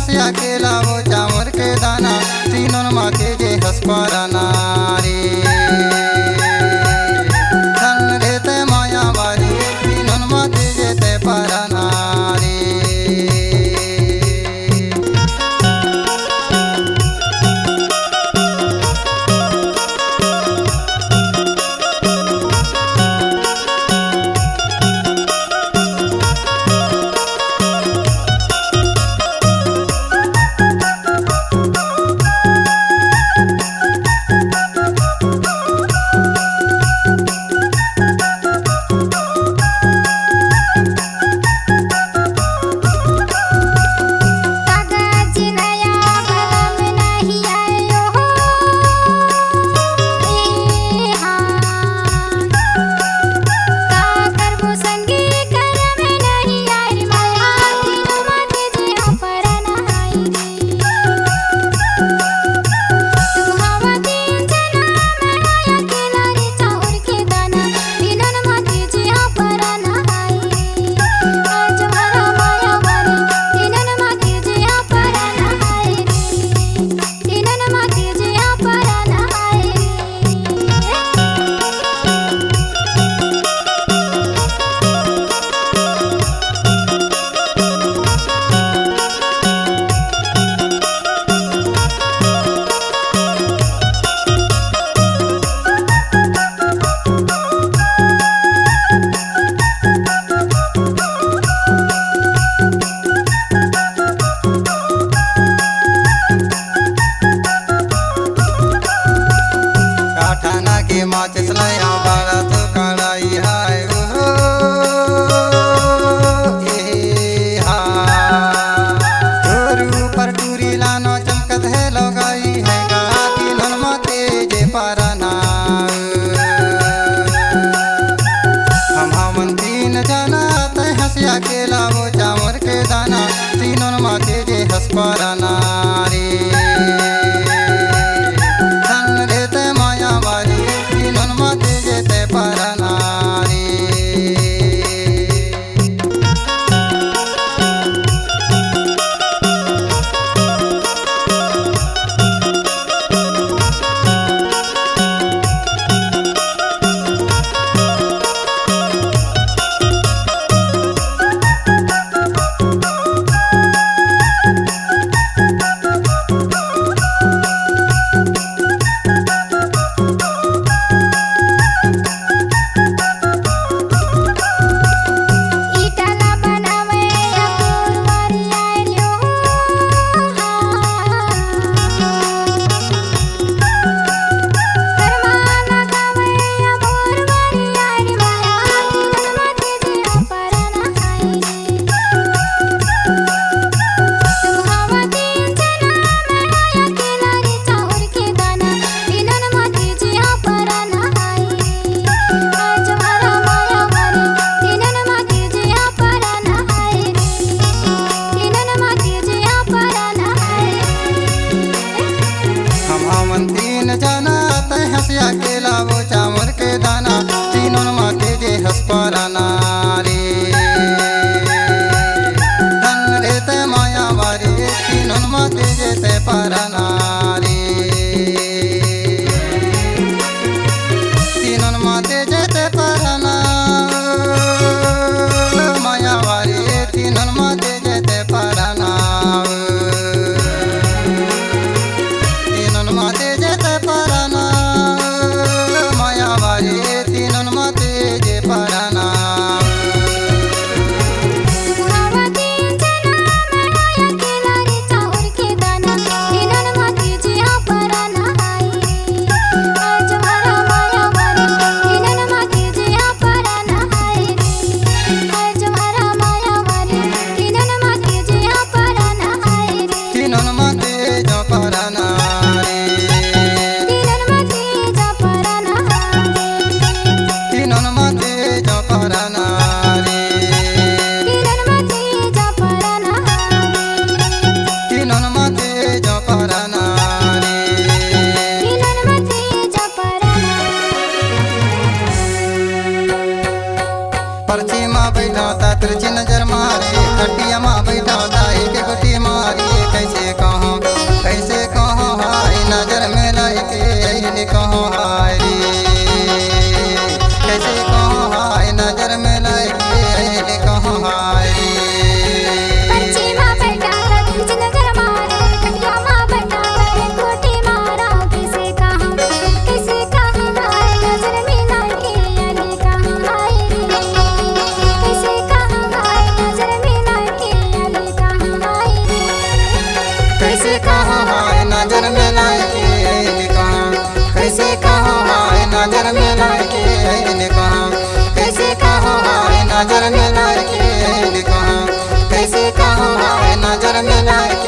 हंसिया के लावो चावल के दाना तीनों माते जे हंस पाराना रे धन रहते माया वारी तीनों माते जे ते पाराना रे। माचिस लया बारा तो कड़ाई हाय ऊपर टूरी लानो चमकत है लगाई है गा तीनों माते जे पाराना हम तीन जाना ते हंसिया के लावो चावल के दाना तीनों माते जे हंस पाराना रे पाराना रे। जाना ते हंसिया के लावो चावल के दाना तीनों माते जे हंस पाराना रे धन रहते माया वारी तीनों माते जे ते पाराना रे तीनों माते जे ते पाराना माया वारी तीनों माते जे ते पाराना तीनों माते जे ते पाराना माया वारी तीनों माते जे पाराना पर्ची माँ बैठा था तिरछी नजर मारे खटिया माँ बैठा था एक गोटी मारी कैसे कहाँ हाय नजर मिला के कहाँ, कैसे कहाँ हाय नजर मिला के कहाँ, कैसे कहाँ हाय नजर मिला के कहाँ, कैसे कहाँ हाय नजर मिला के